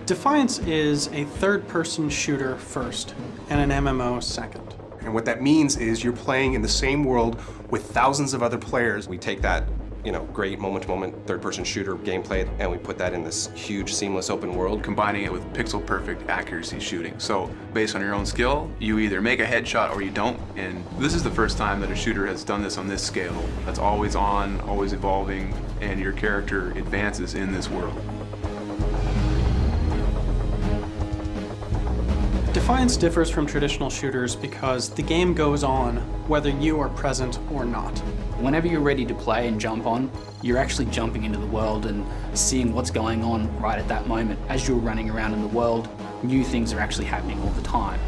Defiance is a third-person shooter first, and an MMO second. And what that means is you're playing in the same world with thousands of other players. We take that, great moment-to-moment third-person shooter gameplay, and we put that in this huge, seamless open world. Combining it with pixel-perfect accuracy shooting. So, based on your own skill, you either make a headshot or you don't. And this is the first time that a shooter has done this on this scale. That's always on, always evolving, and your character advances in this world. Defiance differs from traditional shooters because the game goes on whether you are present or not. Whenever you're ready to play and jump on, you're actually jumping into the world and seeing what's going on right at that moment. As you're running around in the world, new things are actually happening all the time.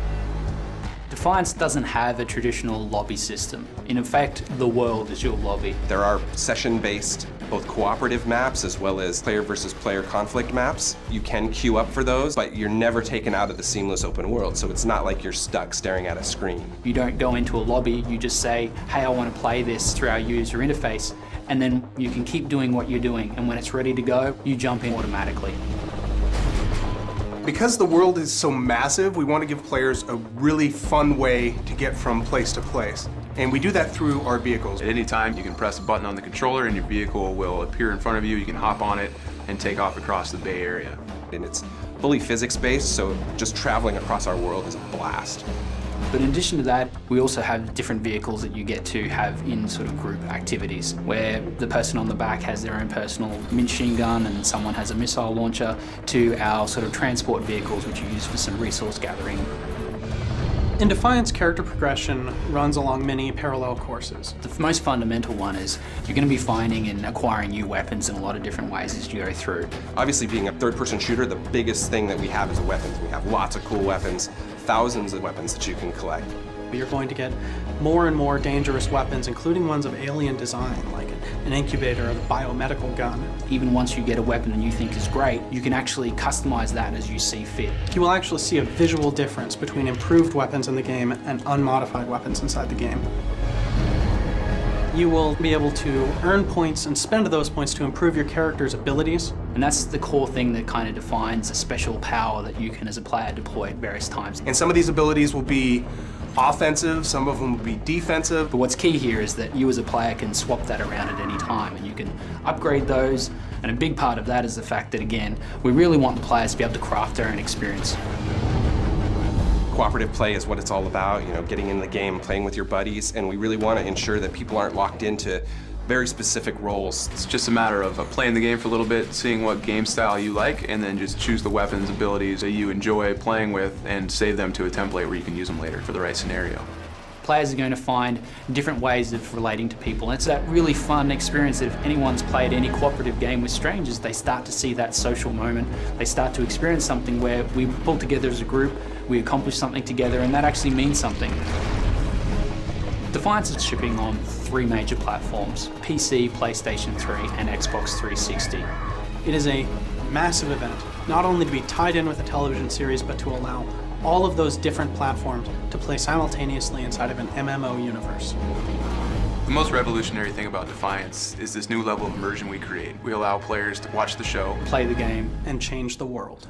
Defiance doesn't have a traditional lobby system. In effect, the world is your lobby. There are session-based, both cooperative maps as well as player versus player conflict maps. You can queue up for those, but you're never taken out of the seamless open world, so it's not like you're stuck staring at a screen. You don't go into a lobby, you just say, hey, I want to play this through our user interface, and then you can keep doing what you're doing, and when it's ready to go, you jump in automatically. Because the world is so massive, we want to give players a really fun way to get from place to place. And we do that through our vehicles. At any time, you can press a button on the controller and your vehicle will appear in front of you. You can hop on it and take off across the Bay Area. And it's fully physics-based, so just traveling across our world is a blast. But in addition to that, we also have different vehicles that you get to have in sort of group activities, where the person on the back has their own personal machine gun and someone has a missile launcher, to our sort of transport vehicles, which you use for some resource gathering. In Defiance, character progression runs along many parallel courses. The most fundamental one is you're going to be finding and acquiring new weapons in a lot of different ways as you go through. Obviously, being a third-person shooter, the biggest thing that we have is weapons. We have lots of cool weapons, thousands of weapons that you can collect. You're going to get more and more dangerous weapons, including ones of alien design, like an incubator or a biomedical gun. Even once you get a weapon that you think is great, you can actually customize that as you see fit. You will actually see a visual difference between improved weapons in the game and unmodified weapons inside the game. You will be able to earn points and spend those points to improve your character's abilities. And that's the core thing that kind of defines a special power that you can, as a player, deploy at various times. And some of these abilities will be offensive, some of them will be defensive. But what's key here is that you as a player can swap that around at any time and you can upgrade those. And a big part of that is the fact that, again, we really want the players to be able to craft their own experience. Cooperative play is what it's all about, getting in the game, playing with your buddies, and we really want to ensure that people aren't locked into very specific roles. It's just a matter of playing the game for a little bit, seeing what game style you like, and then just choose the weapons, abilities that you enjoy playing with, and save them to a template where you can use them later for the right scenario. Players are going to find different ways of relating to people. And it's that really fun experience that if anyone's played any cooperative game with strangers, they start to see that social moment. They start to experience something where we pull together as a group, we accomplish something together, and that actually means something. Defiance is shipping on 3 major platforms: PC, PlayStation 3, and Xbox 360. It is a massive event, not only to be tied in with a television series, but to allow all of those different platforms to play simultaneously inside of an MMO universe. The most revolutionary thing about Defiance is this new level of immersion we create. We allow players to watch the show, Play the game, and change the world.